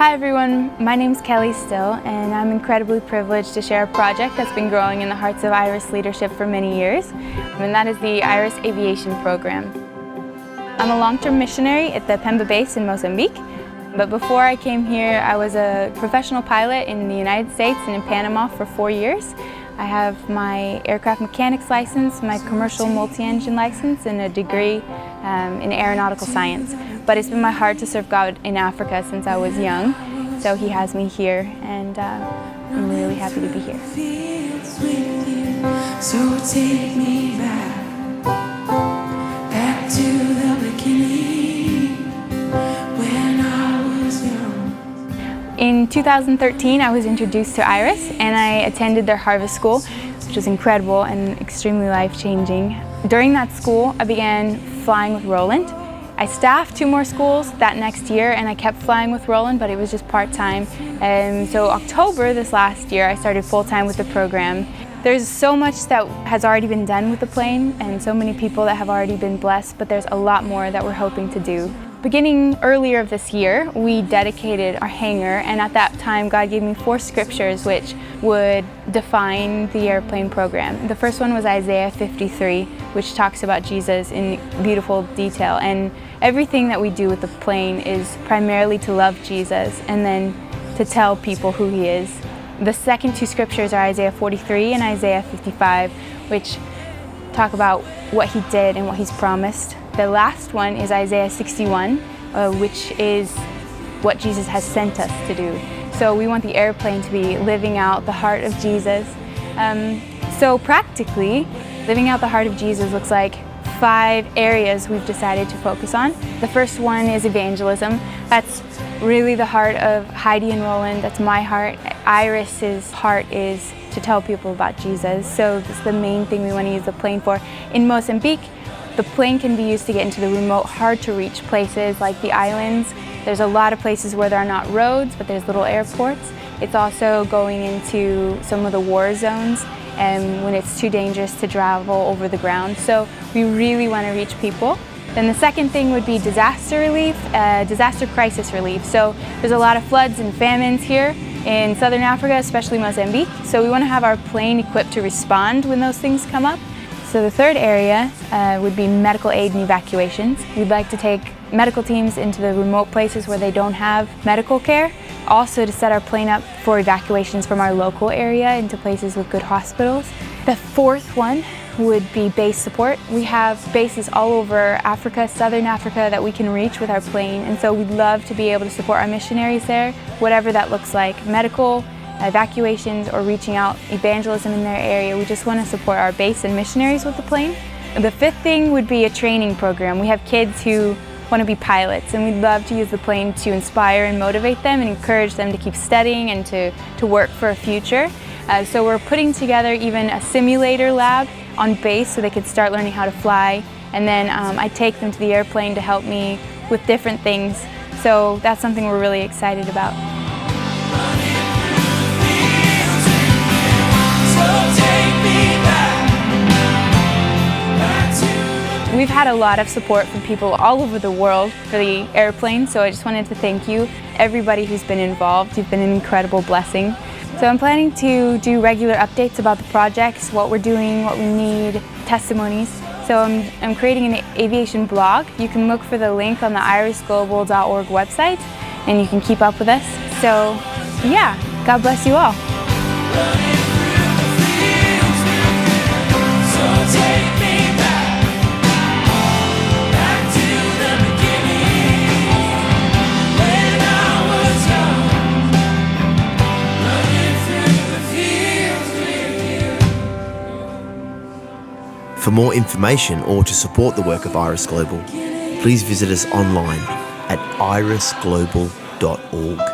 Hi everyone, my name is Kelly Still and I'm incredibly privileged to share a project that's been growing in the hearts of Iris leadership for many years, and that is the Iris Aviation program. I'm a long-term missionary at the Pemba base in Mozambique, but before I came here I was a professional pilot in the United States and in Panama for 4 years. I have my aircraft mechanics license, my commercial multi-engine license, and a degree in aeronautical science. But it's been my heart to serve God in Africa since I was young, so He has me here, and I'm really happy to be here. So take me back to the beginning when I was young. In 2013, I was introduced to Iris, and I attended their harvest school, which was incredible and extremely life-changing. During that school, I began flying with Roland. I staffed 2 more schools that next year and I kept flying with Roland, but it was just part-time. So October this last year I started full-time with the program. There's so much that has already been done with the plane and so many people that have already been blessed, but there's a lot more that we're hoping to do. Beginning earlier of this year, we dedicated our hangar, and at that time God gave me 4 scriptures which would define the airplane program. The first one was Isaiah 53, which talks about Jesus in beautiful detail, and everything that we do with the plane is primarily to love Jesus and then to tell people who He is. The second 2 scriptures are Isaiah 43 and Isaiah 55, which talk about what He did and what He's promised. The last one is Isaiah 61, which is what Jesus has sent us to do. So we want the airplane to be living out the heart of Jesus. So practically, living out the heart of Jesus looks like 5 areas we've decided to focus on. The first one is evangelism. That's really the heart of Heidi and Roland. That's my heart. Iris's heart is to tell people about Jesus. So this is the main thing we want to use the plane for. In Mozambique, the plane can be used to get into the remote, hard-to-reach places like the islands. There's a lot of places where there are not roads, but there's little airports. It's also going into some of the war zones and when it's too dangerous to travel over the ground. So we really want to reach people. Then the second thing would be disaster relief, disaster crisis relief. So there's a lot of floods and famines here in southern Africa, especially Mozambique. So we want to have our plane equipped to respond when those things come up. So the third area would be medical aid and evacuations. We'd like to take medical teams into the remote places where they don't have medical care. Also to set our plane up for evacuations from our local area into places with good hospitals. The fourth one would be base support. We have bases all over Africa, southern Africa, that we can reach with our plane, and so we'd love to be able to support our missionaries there, whatever that looks like, medical, evacuations, or reaching out, evangelism in their area. We just want to support our base and missionaries with the plane. The fifth thing would be a training program. We have kids who want to be pilots, and we'd love to use the plane to inspire and motivate them and encourage them to keep studying and to work for a future. So we're putting together even a simulator lab on base so they could start learning how to fly, and then I take them to the airplane to help me with different things. So that's something we're really excited about. We've had a lot of support from people all over the world for the airplane, so I just wanted to thank you, everybody who's been involved. You've been an incredible blessing. So I'm planning to do regular updates about the projects, what we're doing, what we need, testimonies. So I'm creating an aviation blog. You can look for the link on the irisglobal.org website and you can keep up with us. So yeah, God bless you all. For more information or to support the work of Iris Global, please visit us online at irisglobal.org.